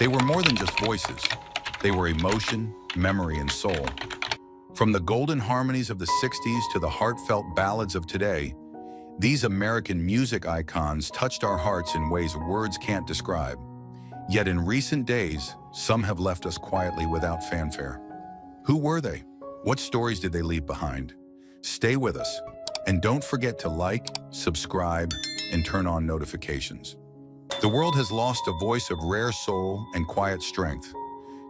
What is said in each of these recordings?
They were more than just voices. They were emotion, memory, and soul. From the golden harmonies of the 60s to the heartfelt ballads of today, these American music icons touched our hearts in ways words can't describe. Yet in recent days, some have left us quietly without fanfare. Who were they? What stories did they leave behind? Stay with us, and don't forget to like, subscribe, and turn on notifications. The world has lost a voice of rare soul and quiet strength.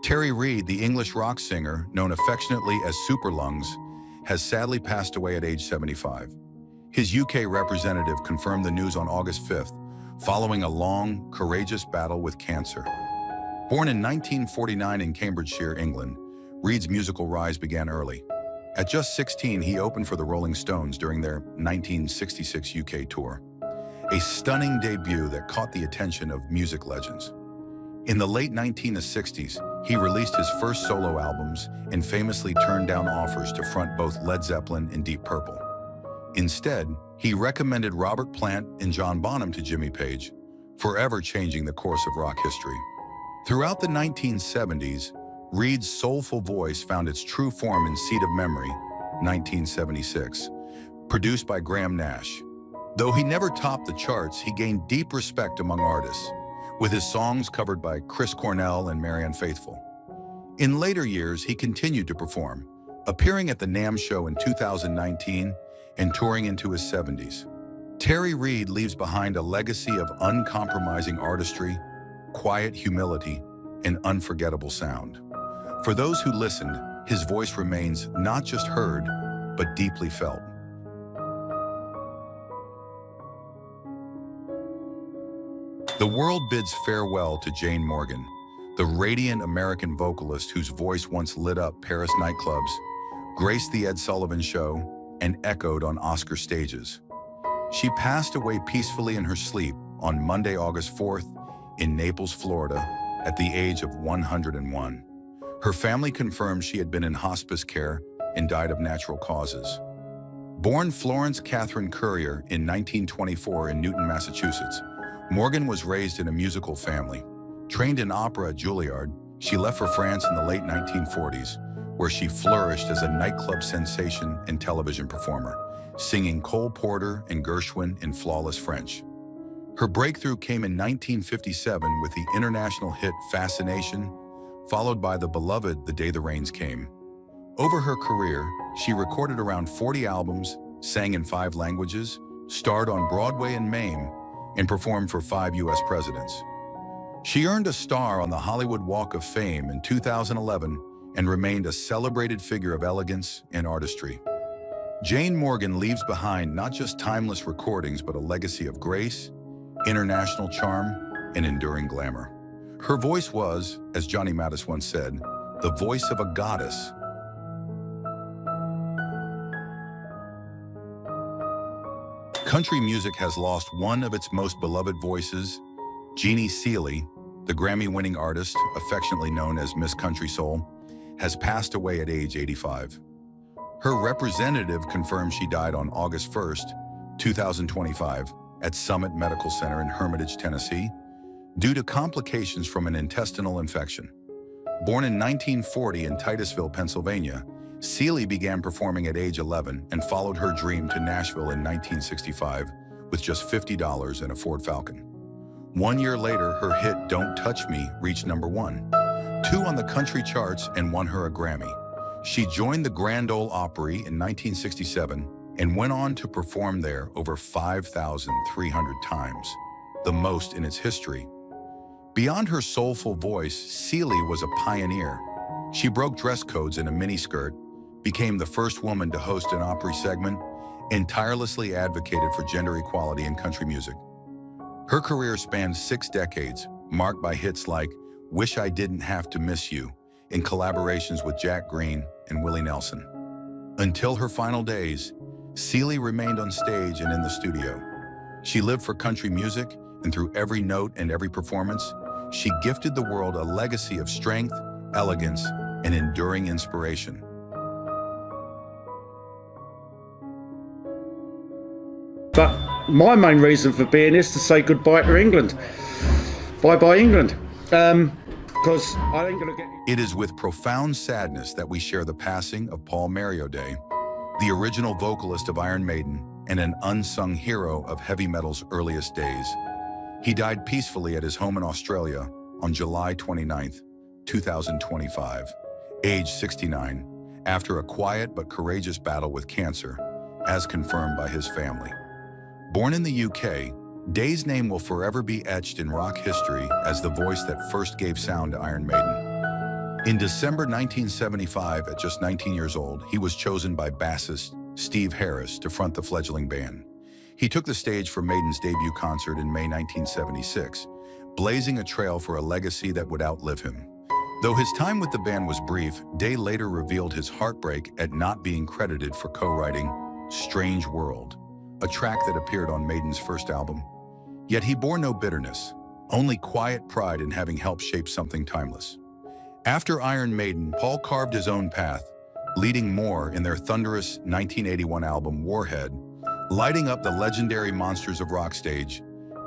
Terry Reid, the English rock singer known affectionately as Superlungs, has sadly passed away at age 75. His UK representative confirmed the news on August 5th, following a long, courageous battle with cancer. Born in 1949 in Cambridgeshire, England, Reid's musical rise began early. At just 16, he opened for the Rolling Stones during their 1966 UK tour, a stunning debut that caught the attention of music legends. In the late 1960s, he released his first solo albums and famously turned down offers to front both Led Zeppelin and Deep Purple. Instead, he recommended Robert Plant and John Bonham to Jimmy Page, forever changing the course of rock history. Throughout the 1970s, Reid's soulful voice found its true form in Seat of Memory, 1976, produced by Graham Nash. Though he never topped the charts, he gained deep respect among artists, with his songs covered by Chris Cornell and Marianne Faithfull. In later years, he continued to perform, appearing at the NAMM show in 2019 and touring into his 70s. Terry Reid leaves behind a legacy of uncompromising artistry, quiet humility, and unforgettable sound. For those who listened, his voice remains not just heard, but deeply felt. The world bids farewell to Jane Morgan, the radiant American vocalist whose voice once lit up Paris nightclubs, graced the Ed Sullivan Show, and echoed on Oscar stages. She passed away peacefully in her sleep on Monday, August 4th, in Naples, Florida, at the age of 101. Her family confirmed she had been in hospice care and died of natural causes. Born Florence Catherine Currier in 1924 in Newton, Massachusetts, Morgan was raised in a musical family. Trained in opera at Juilliard, she left for France in the late 1940s, where she flourished as a nightclub sensation and television performer, singing Cole Porter and Gershwin in flawless French. Her breakthrough came in 1957 with the international hit Fascination, followed by the beloved The Day the Rains Came. Over her career, she recorded around 40 albums, sang in 5 languages, starred on Broadway and MAME, and performed for 5 U.S. presidents. She earned a star on the Hollywood Walk of Fame in 2011 and remained a celebrated figure of elegance and artistry. Jane Morgan leaves behind not just timeless recordings, but a legacy of grace, international charm, and enduring glamour. Her voice was, as Johnny Mathis once said, the voice of a goddess. Country music has lost one of its most beloved voices. Jeannie Seely, the Grammy-winning artist, affectionately known as Miss Country Soul, has passed away at age 85. Her representative confirmed she died on August 1st, 2025, at Summit Medical Center in Hermitage, Tennessee, due to complications from an intestinal infection. Born in 1940 in Titusville, Pennsylvania, Seely began performing at age 11 and followed her dream to Nashville in 1965 with just $50 and a Ford Falcon. 1 year later, her hit Don't Touch Me reached #1, 2 on the country charts, and won her a Grammy. She joined the Grand Ole Opry in 1967 and went on to perform there over 5,300 times, the most in its history. Beyond her soulful voice, Seely was a pioneer. She broke dress codes in a miniskirt, became the first woman to host an Opry segment, and tirelessly advocated for gender equality in country music. Her career spanned 6 decades, marked by hits like Wish I Didn't Have to Miss You, in collaborations with Jack Green and Willie Nelson. Until her final days, Seely remained on stage and in the studio. She lived for country music, and through every note and every performance, she gifted the world a legacy of strength, elegance, and enduring inspiration. But my main reason for being is to say goodbye to England. Bye-bye, England. because I ain't gonna get. It is with profound sadness that we share the passing of Paul Marioday, the original vocalist of Iron Maiden and an unsung hero of heavy metal's earliest days. He died peacefully at his home in Australia on July 29, 2025, age 69, after a quiet but courageous battle with cancer, as confirmed by his family. Born in the UK, Day's name will forever be etched in rock history as the voice that first gave sound to Iron Maiden. In December 1975, at just 19 years old, he was chosen by bassist Steve Harris to front the fledgling band. He took the stage for Maiden's debut concert in May 1976, blazing a trail for a legacy that would outlive him. Though his time with the band was brief, Day later revealed his heartbreak at not being credited for co-writing Strange World, a track that appeared on Maiden's first album. Yet he bore no bitterness, only quiet pride in having helped shape something timeless. After Iron Maiden, Paul carved his own path, leading more in their thunderous 1981 album Warhead, lighting up the legendary Monsters of Rock stage,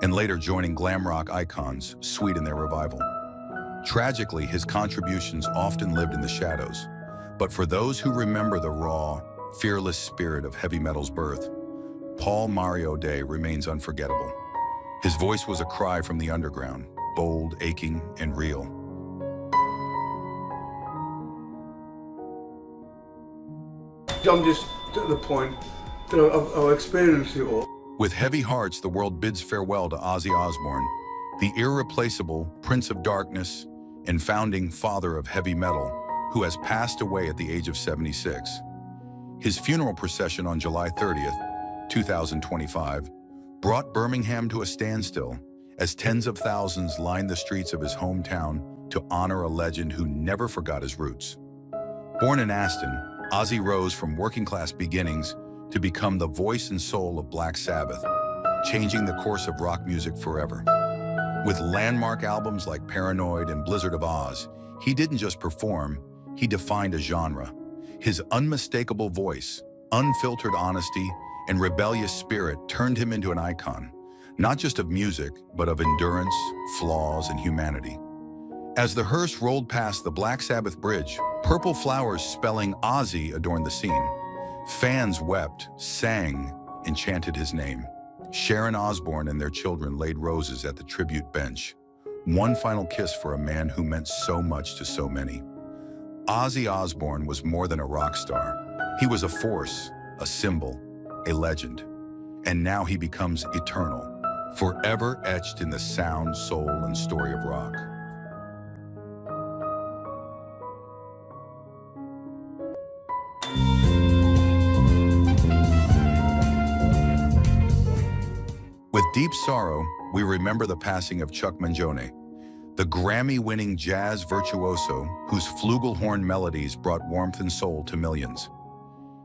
and later joining glam rock icons Sweet in their revival. Tragically, his contributions often lived in the shadows, but for those who remember the raw, fearless spirit of heavy metal's birth, Paul Marioday remains unforgettable. His voice was a cry from the underground, bold, aching, and real. I'm just at the point that I've experienced it all. With heavy hearts, the world bids farewell to Ozzy Osbourne, the irreplaceable Prince of Darkness and founding father of heavy metal, who has passed away at the age of 76. His funeral procession on July 30th, 2025, brought Birmingham to a standstill as tens of thousands lined the streets of his hometown to honor a legend who never forgot his roots. Born in Aston, Ozzy rose from working-class beginnings to become the voice and soul of Black Sabbath, changing the course of rock music forever. With landmark albums like Paranoid and Blizzard of Oz, he didn't just perform, he defined a genre. His unmistakable voice, unfiltered honesty, and rebellious spirit turned him into an icon, not just of music, but of endurance, flaws, and humanity. As the hearse rolled past the Black Sabbath bridge, purple flowers spelling Ozzy adorned the scene. Fans wept, sang, and chanted his name. Sharon Osbourne and their children laid roses at the tribute bench. One final kiss for a man who meant so much to so many. Ozzy Osbourne was more than a rock star. He was a force, a symbol, a legend. And now he becomes eternal, forever etched in the sound, soul, and story of rock. With deep sorrow, we remember the passing of Chuck Mangione, the Grammy-winning jazz virtuoso whose flugelhorn melodies brought warmth and soul to millions.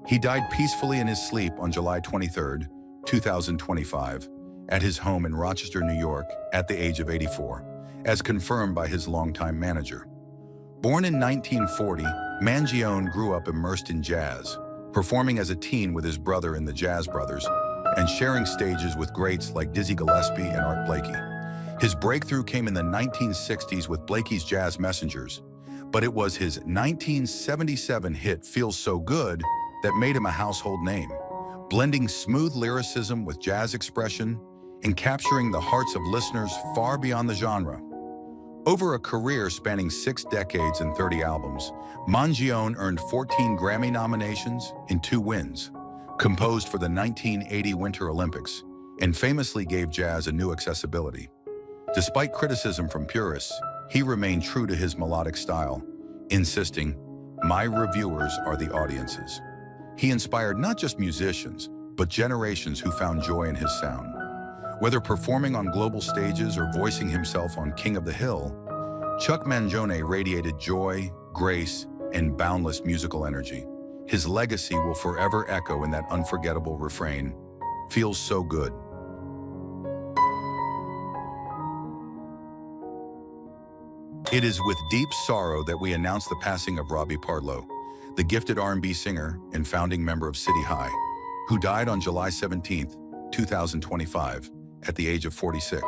He died peacefully in his sleep on July 23, 2025, at his home in Rochester, New York, at the age of 84, as confirmed by his longtime manager. Born in 1940, Mangione grew up immersed in jazz, performing as a teen with his brother in the Jazz Brothers, and sharing stages with greats like Dizzy Gillespie and Art Blakey. His breakthrough came in the 1960s with Blakey's Jazz Messengers, but it was his 1977 hit Feels So Good that made him a household name, blending smooth lyricism with jazz expression and capturing the hearts of listeners far beyond the genre. Over a career spanning 6 decades and 30 albums, Mangione earned 14 Grammy nominations and 2 wins, composed for the 1980 Winter Olympics, and famously gave jazz a new accessibility. Despite criticism from purists, he remained true to his melodic style, insisting, "My reviewers are the audiences." He inspired not just musicians, but generations who found joy in his sound. Whether performing on global stages or voicing himself on King of the Hill, Chuck Mangione radiated joy, grace, and boundless musical energy. His legacy will forever echo in that unforgettable refrain, "Feels so good." It is with deep sorrow that we announce the passing of Robbie Parlo, the gifted R&B singer and founding member of City High, who died on July 17, 2025, at the age of 46.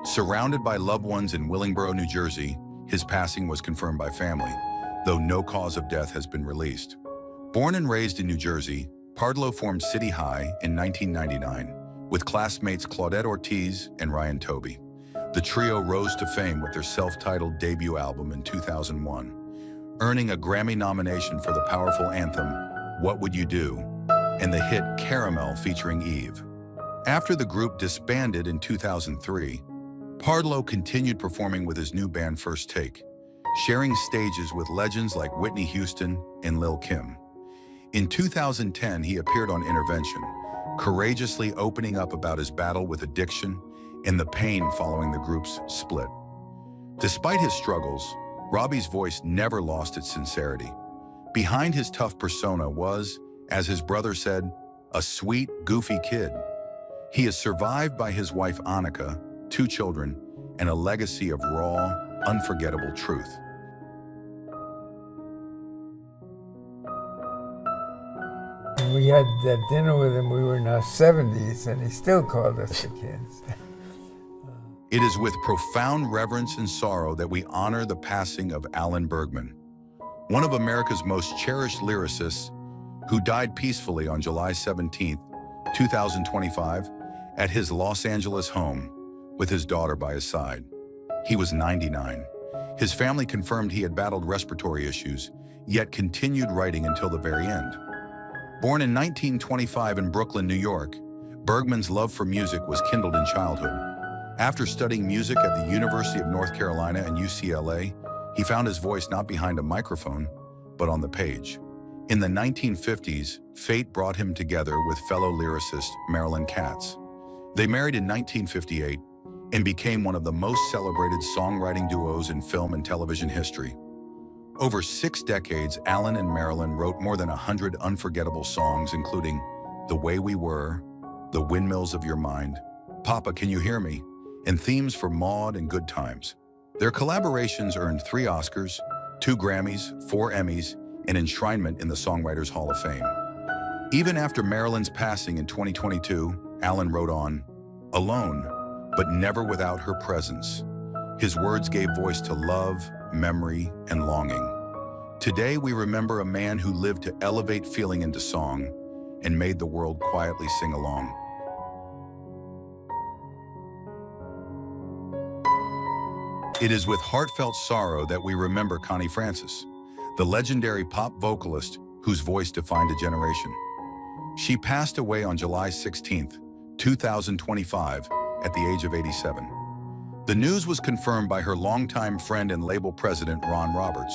Surrounded by loved ones in Willingboro, New Jersey, His passing was confirmed by family, though no cause of death has been released. Born and raised in New Jersey, Parlo formed City High in 1999 with classmates Claudette Ortiz and Ryan Toby. The trio rose to fame with their self-titled debut album in 2001, earning a Grammy nomination for the powerful anthem, What Would You Do, and the hit Caramel featuring Eve. After the group disbanded in 2003, Parlo continued performing with his new band First Take, sharing stages with legends like Whitney Houston and Lil' Kim. In 2010, he appeared on Intervention, courageously opening up about his battle with addiction and the pain following the group's split. Despite his struggles, Robbie's voice never lost its sincerity. Behind his tough persona was, as his brother said, a sweet, goofy kid. He is survived by his wife Annika, 2 children, and a legacy of raw, unforgettable truth. We had that dinner with him, we were in our 70s, and he still called us the kids. It is with profound reverence and sorrow that we honor the passing of Alan Bergman, one of America's most cherished lyricists, who died peacefully on July 17, 2025, at his Los Angeles home, with his daughter by his side. He was 99. His family confirmed he had battled respiratory issues, yet continued writing until the very end. Born in 1925 in Brooklyn, New York, Bergman's love for music was kindled in childhood. After studying music at the University of North Carolina and UCLA, he found his voice not behind a microphone, but on the page. In the 1950s, fate brought him together with fellow lyricist Marilyn Katz. They married in 1958 and became one of the most celebrated songwriting duos in film and television history. Over 6 decades, Alan and Marilyn wrote more than 100 unforgettable songs, including The Way We Were, The Windmills of Your Mind, Papa, Can You Hear Me, and themes for Maude and Good Times. Their collaborations earned 3 Oscars, 2 Grammys, 4 Emmys, and enshrinement in the Songwriters Hall of Fame. Even after Marilyn's passing in 2022, Alan wrote on, alone, but never without her presence. His words gave voice to love, memory, and longing. Today, we remember a man who lived to elevate feeling into song and made the world quietly sing along. It is with heartfelt sorrow that we remember Connie Francis, the legendary pop vocalist whose voice defined a generation. She passed away on July 16, 2025, at the age of 87. The news was confirmed by her longtime friend and label president, Ron Roberts.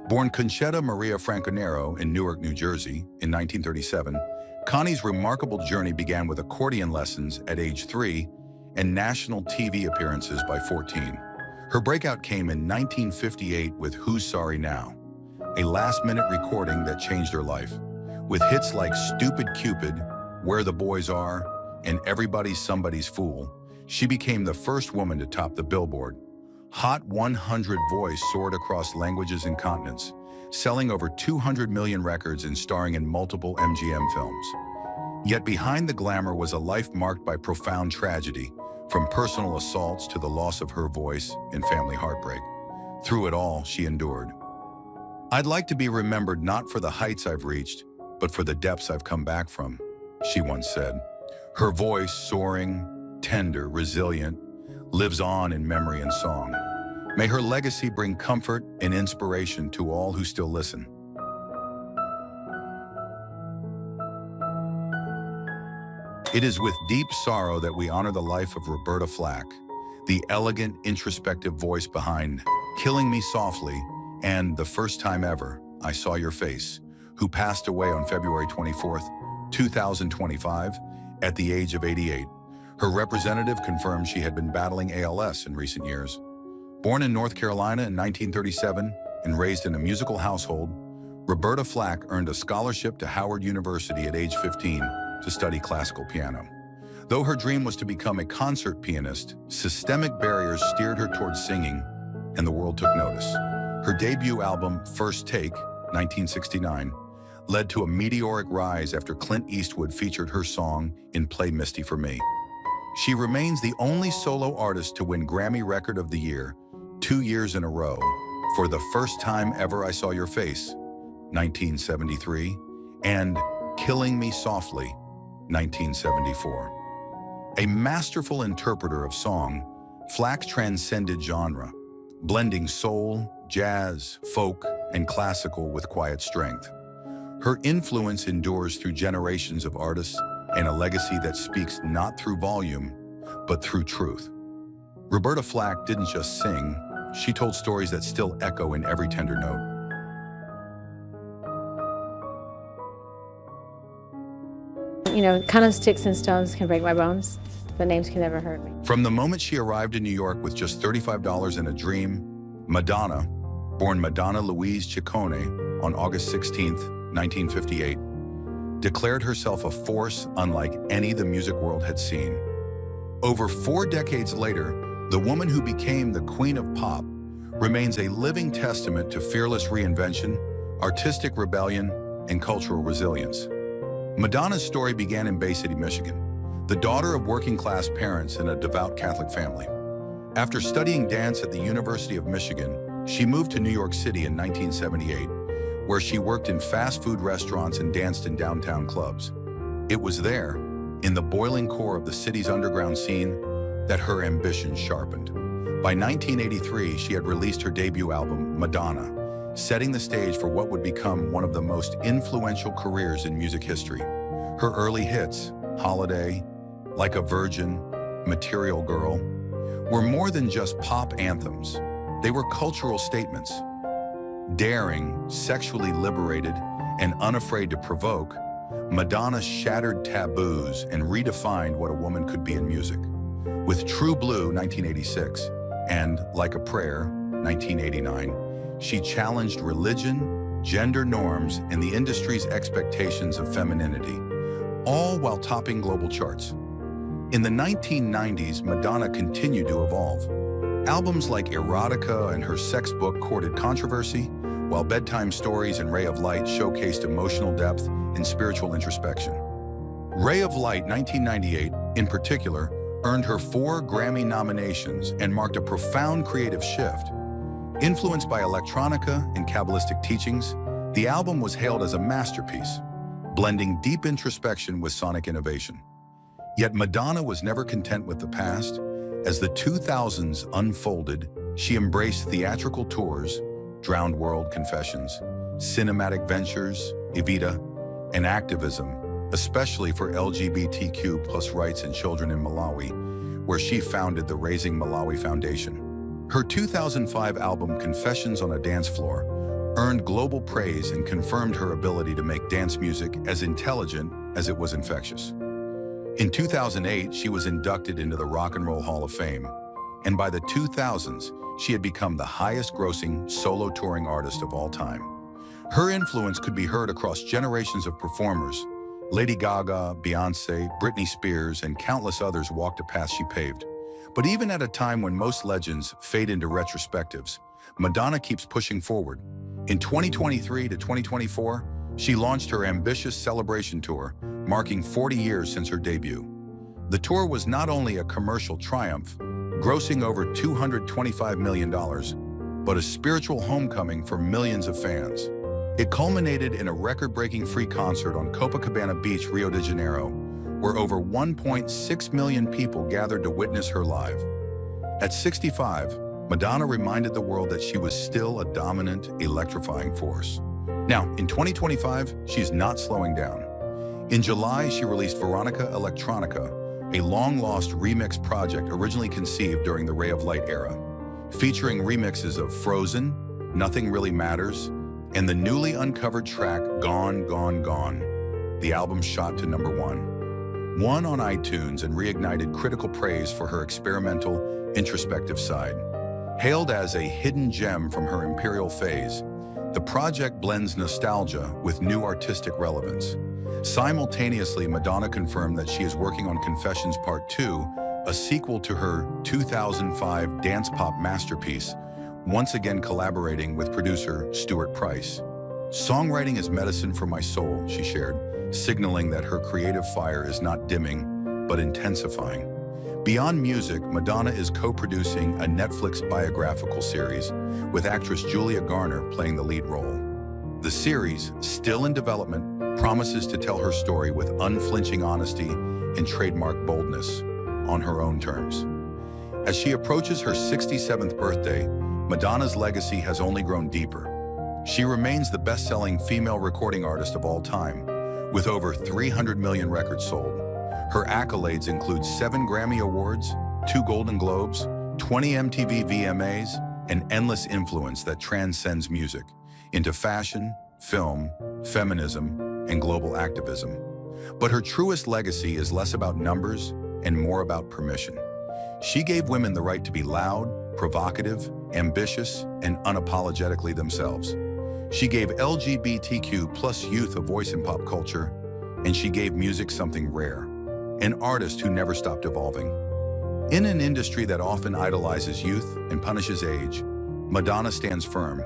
Born Conchetta Maria Franconero in Newark, New Jersey, in 1937, Connie's remarkable journey began with accordion lessons at age 3 and national TV appearances by 14. Her breakout came in 1958 with Who's Sorry Now, a last-minute recording that changed her life. With hits like Stupid Cupid, Where the Boys Are, and Everybody's Somebody's Fool, she became the first woman to top the Billboard Hot 100 voice soared across languages and continents, selling over 200 million records and starring in multiple MGM films. Yet behind the glamour was a life marked by profound tragedy, from personal assaults to the loss of her voice and family heartbreak. Through it all, she endured. I'd like to be remembered not for the heights I've reached, but for the depths I've come back from, she once said. Her voice, soaring, tender, resilient, lives on in memory and song. May her legacy bring comfort and inspiration to all who still listen. It is with deep sorrow that we honor the life of Roberta Flack, the elegant, introspective voice behind Killing Me Softly and The First Time Ever, I Saw Your Face, who passed away on February 24th, 2025, at the age of 88. Her representative confirmed she had been battling ALS in recent years. Born in North Carolina in 1937 and raised in a musical household, Roberta Flack earned a scholarship to Howard University at age 15 to study classical piano. Though her dream was to become a concert pianist, systemic barriers steered her towards singing, and the world took notice. Her debut album, First Take, 1969, led to a meteoric rise after Clint Eastwood featured her song in Play Misty for Me. She remains the only solo artist to win Grammy Record of the Year 2 years in a row, For the First Time Ever I Saw Your Face, 1973, and Killing Me Softly, 1974. A masterful interpreter of song, Flack transcended genre, blending soul, jazz, folk, and classical with quiet strength. Her influence endures through generations of artists and a legacy that speaks not through volume, but through truth. Roberta Flack didn't just sing, she told stories that still echo in every tender note. You know, kind of sticks and stones can break my bones, but names can never hurt me. From the moment she arrived in New York with just $35 and a dream, Madonna, born Madonna Louise Ciccone on August 16, 1958, declared herself a force unlike any the music world had seen. Over 4 decades later, the woman who became the queen of pop remains a living testament to fearless reinvention, artistic rebellion, and cultural resilience. Madonna's story began in Bay City, Michigan, the daughter of working-class parents in a devout Catholic family. After studying dance at the University of Michigan, she moved to New York City in 1978, where she worked in fast food restaurants and danced in downtown clubs. It was there, in the boiling core of the city's underground scene, that her ambition sharpened. By 1983, she had released her debut album, Madonna, setting the stage for what would become one of the most influential careers in music history. Her early hits, Holiday, Like a Virgin, Material Girl, were more than just pop anthems. They were cultural statements. Daring, sexually liberated, and unafraid to provoke, Madonna shattered taboos and redefined what a woman could be in music. With True Blue, 1986, and Like a Prayer, 1989, she challenged religion, gender norms, and the industry's expectations of femininity, all while topping global charts. In the 1990s, Madonna continued to evolve. Albums like Erotica and her sex book courted controversy, while Bedtime Stories and Ray of Light showcased emotional depth and spiritual introspection. Ray of Light, 1998, in particular, earned her 4 Grammy nominations and marked a profound creative shift. Influenced by electronica and Kabbalistic teachings, the album was hailed as a masterpiece, blending deep introspection with sonic innovation. Yet Madonna was never content with the past. As the 2000s unfolded, she embraced theatrical tours, Drowned World Confessions, cinematic ventures, Evita, and activism, especially for LGBTQ+ rights and children in Malawi, where she founded the Raising Malawi Foundation. Her 2005 album Confessions on a Dance Floor earned global praise and confirmed her ability to make dance music as intelligent as it was infectious. In 2008, she was inducted into the Rock and Roll Hall of Fame, and by the 2000s, she had become the highest-grossing solo touring artist of all time. Her influence could be heard across generations of performers. Lady Gaga, Beyoncé, Britney Spears, and countless others walked a path she paved. But even at a time when most legends fade into retrospectives, Madonna keeps pushing forward. In 2023 to 2024, she launched her ambitious celebration tour, marking 40 years since her debut. The tour was not only a commercial triumph, grossing over $225 million, but a spiritual homecoming for millions of fans. It culminated in a record-breaking free concert on Copacabana Beach, Rio de Janeiro, where over 1.6 million people gathered to witness her live. At 65, Madonna reminded the world that she was still a dominant, electrifying force. Now, in 2025, she's not slowing down. In July, she released Veronica Electronica, a long-lost remix project originally conceived during the Ray of Light era, featuring remixes of Frozen, Nothing Really Matters, and the newly uncovered track Gone, Gone, Gone. The album shot to #1. Won on iTunes and reignited critical praise for her experimental, introspective side. Hailed as a hidden gem from her imperial phase, the project blends nostalgia with new artistic relevance. Simultaneously, Madonna confirmed that she is working on Confessions Part 2, a sequel to her 2005 dance pop masterpiece, once again collaborating with producer Stuart Price. "Songwriting is medicine for my soul," she shared, signaling that her creative fire is not dimming, but intensifying. Beyond music, Madonna is co-producing a Netflix biographical series with actress Julia Garner playing the lead role. The series, still in development, promises to tell her story with unflinching honesty and trademark boldness on her own terms. As she approaches her 67th birthday, Madonna's legacy has only grown deeper. She remains the best-selling female recording artist of all time, with over 300 million records sold. Her accolades include 7 Grammy Awards, 2 Golden Globes, 20 MTV VMAs, and endless influence that transcends music into fashion, film, feminism, and global activism. But her truest legacy is less about numbers and more about permission. She gave women the right to be loud, provocative, ambitious, and unapologetically themselves. She gave LGBTQ+ youth a voice in pop culture, and she gave music something rare, an artist who never stopped evolving. In an industry that often idolizes youth and punishes age, Madonna stands firm,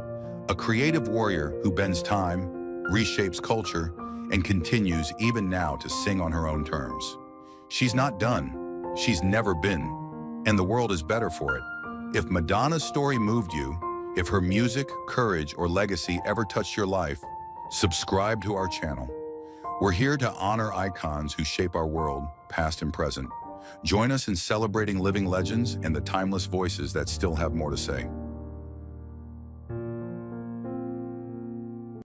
a creative warrior who bends time, reshapes culture, and continues even now to sing on her own terms. She's not done. She's never been. And the world is better for it. If Madonna's story moved you, if her music, courage, or legacy ever touched your life, subscribe to our channel. We're here to honor icons who shape our world, past and present. Join us in celebrating living legends and the timeless voices that still have more to say.